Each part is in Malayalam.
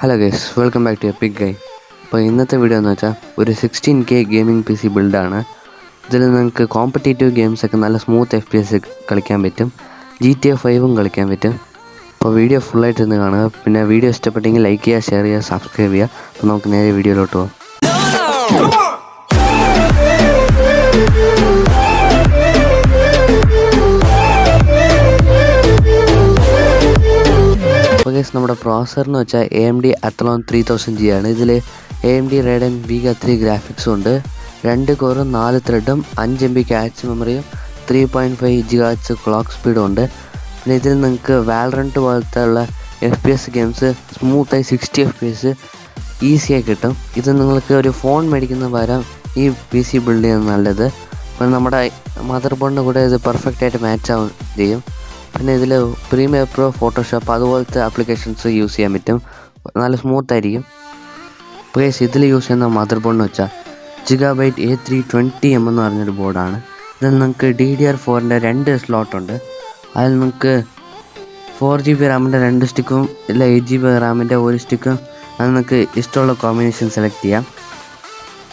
Hello guys, welcome back to EpicGuy. അപ്പോൾ ഇന്നത്തെ വീഡിയോ എന്ന് വെച്ചാൽ ഒരു 16K ഗെയിമിംഗ് PC ബിൽഡാണ്. ഇതിൽ നിങ്ങൾക്ക് കോമ്പറ്റേറ്റീവ് ഗെയിംസൊക്കെ നല്ല സ്മൂത്ത് FPS കളിക്കാൻ പറ്റും, GTA 5 കളിക്കാൻ പറ്റും. അപ്പോൾ വീഡിയോ ഫുള്ളായിട്ട് ഇന്ന് കാണുക. പിന്നെ വീഡിയോ ഇഷ്ടപ്പെട്ടെങ്കിൽ ലൈക്ക് ചെയ്യുക, ഷെയർ ചെയ്യുക, സബ്സ്ക്രൈബ് ചെയ്യുക. അപ്പോൾ നമുക്ക് നേരെ വീഡിയോയിലോട്ട് പോകാം. അപ്പോൾ ഗൈസ്, നമ്മുടെ പ്രോസസ്സർ എന്ന് വെച്ചാൽ AMD Athlon 3000G ആണ്. ഇതിൽ AMD Radeon Vega 3 ഗ്രാഫിക്സും ഉണ്ട്, 2 കോറും 4 ത്രെഡും 5 MB ക്യാച്ച് മെമ്മറിയും 3.5 GHz ക്ലോക്ക് സ്പീഡും ഉണ്ട്. പിന്നെ ഇതിൽ നിങ്ങൾക്ക് വാലറന്റ് പോലത്തെ ഉള്ള FPS ഗെയിംസ് സ്മൂത്തായി 60 FPS ഈസിയായി കിട്ടും. ഇത് നിങ്ങൾക്ക് ഒരു ഫോൺ മേടിക്കുന്ന പകരം ഈ PC ബിൽഡ് ചെയ്യുന്നത് നല്ലത്. പിന്നെ നമ്മുടെ മദർ ബോർഡിന് കൂടെ ഇത് പെർഫെക്റ്റായിട്ട് മാച്ച് ആവും ചെയ്യും. പിന്നെ ഇതിൽ പ്രീമിയർ പ്രോ, ഫോട്ടോഷോപ്പ് അതുപോലത്തെ ആപ്ലിക്കേഷൻസ് യൂസ് ചെയ്യാൻ പറ്റും, നല്ല സ്മൂത്തായിരിക്കും. അപ്പോൾ ഇതിൽ യൂസ് ചെയ്യുന്ന മദർ ബോർഡെന്ന് വെച്ചാൽ GB A320M എന്ന് പറഞ്ഞൊരു ബോർഡാണ്. ഇതിൽ നിങ്ങൾക്ക് DDR4ൻ്റെ 2 സ്ലോട്ടുണ്ട്. അതിൽ നിങ്ങൾക്ക് 4GB റാമിൻ്റെ 2 സ്റ്റിക്കും ഇല്ല 8GB റാമിൻ്റെ 1 സ്റ്റിക്കും അത് നിങ്ങൾക്ക് ഇഷ്ടമുള്ള കോമ്പിനേഷൻ സെലക്ട് ചെയ്യാം.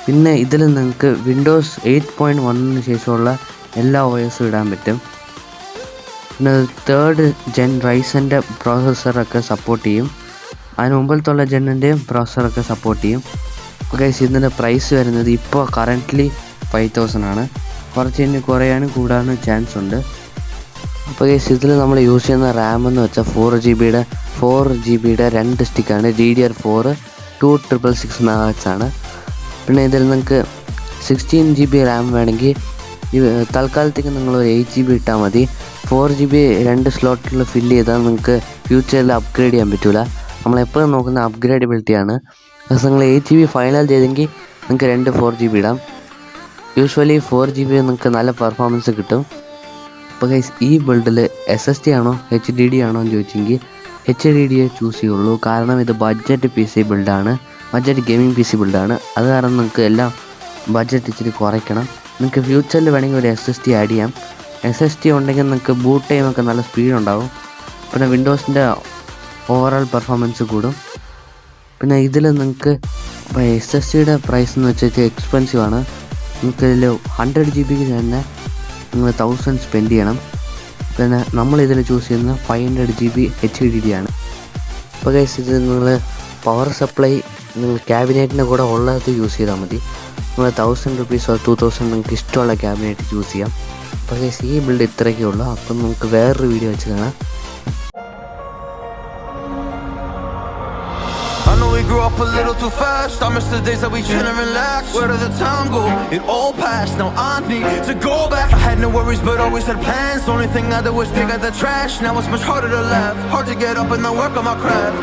പിന്നെ ഇതിൽ നിങ്ങൾക്ക് വിൻഡോസ് 8.1 ശേഷമുള്ള എല്ലാ OSും ഇടാൻ പറ്റും. പിന്നെ 3rd ജെൻ റൈസൻ്റെ പ്രോസസ്സറൊക്കെ സപ്പോർട്ട് ചെയ്യും, അതിന് മുമ്പിലത്തുള്ള ജെന്നിൻ്റെയും പ്രോസസ്സറൊക്കെ സപ്പോർട്ട് ചെയ്യും. ഓക്കെ, ഇതിൻ്റെ പ്രൈസ് വരുന്നത് ഇപ്പോൾ കറൻ്റ്ലി 5000 ആണ്. കുറച്ച് കഴിഞ്ഞ് കുറയാനും കൂടാനും ചാൻസ് ഉണ്ട്. അപ്പോൾ ഇതിൽ നമ്മൾ യൂസ് ചെയ്യുന്ന റാം എന്ന് വെച്ചാൽ 4GB 2 സ്റ്റിക്കാണ്. DDR4 2666 MHz ആണ്. പിന്നെ ഇതിൽ നിങ്ങൾക്ക് 16GB റാം വേണമെങ്കിൽ തൽക്കാലത്തേക്ക് നിങ്ങളൊരു 8GB ഇട്ടാൽ മതി. 4GB 2 സ്ലോട്ടിൽ ഫില്ല് ചെയ്താൽ നിങ്ങൾക്ക് ഫ്യൂച്ചറിൽ അപ്ഗ്രേഡ് ചെയ്യാൻ പറ്റില്ല. നമ്മളെപ്പോഴും നോക്കുന്ന അപ്ഗ്രേഡബിലിറ്റിയാണ്. പക്ഷേ നിങ്ങൾ 8GB ഫൈനൽ ചെയ്തെങ്കിൽ നിങ്ങൾക്ക് 4GB ഇടാം. യൂഷ്വലി 4GB നിങ്ങൾക്ക് നല്ല പെർഫോമൻസ് കിട്ടും. അപ്പോൾ ഗൈസ്, ഈ ബിൽഡിൽ SSD ആണോ HDD ആണോ എന്ന് ചോദിച്ചെങ്കിൽ HDD ചൂസ് ചെയ്യുള്ളൂ. കാരണം ഇത് ബഡ്ജറ്റ് PC ബിൽഡാണ്, ബഡ്ജറ്റ് ഗെയിമിംഗ് PC ബിൽഡാണ്. അത് കാരണം നിങ്ങൾക്ക് എല്ലാം ബഡ്ജറ്റ് ഇച്ചിരി കുറയ്ക്കണം. നിങ്ങൾക്ക് ഫ്യൂച്ചറിൽ വേണമെങ്കിൽ ഒരു SSD ആഡ് ചെയ്യാം. SSD ഉണ്ടെങ്കിൽ നിങ്ങൾക്ക് ബൂട്ട് ടൈമൊക്കെ നല്ല സ്പീഡ് ഉണ്ടാവും. പിന്നെ വിൻഡോസിൻ്റെ ഓവറോൾ പെർഫോമൻസ് കൂടും. പിന്നെ ഇതിൽ നിങ്ങൾക്ക് SSDയുടെ പ്രൈസ് എന്ന് വെച്ചാൽ എക്സ്പെൻസീവ് ആണ്. നിങ്ങൾക്ക് ഇതിൽ 100GB തന്നെ നിങ്ങൾ 1000 സ്പെൻഡ് ചെയ്യണം. പിന്നെ നമ്മളിതിൽ ചൂസ് ചെയ്യുന്നത് 500GB HDD ആണ്. അപ്പോൾ ഗൈസ്, ഇത് നിങ്ങൾ പവർ സപ്ലൈ നിങ്ങൾ ക്യാബിനറ്റിൻ്റെ കൂടെ ഉള്ളത് യൂസ് ചെയ്താൽ മതി. നിങ്ങൾ 1000 rupees 2000 നിങ്ങൾക്ക് ഇഷ്ടമുള്ള ക്യാബിനറ്റ് ചൂസ് ചെയ്യാം. അപ്പോൾ ഗൈസ്, ഈ ബിൽഡ് ഇത്രയൊക്കെ ഉള്ളൂ. അപ്പം നമുക്ക് വേറൊരു വീഡിയോ വെച്ച് കാണാം. I know we grew up a little too fast. I miss the days that we chill and relax. Where did the time go? It all passed. Now I need to go back. I had no worries but always had plans. Only thing I did was dig out the trash. Now it's much harder to laugh. Hard to get up and then work on my craft.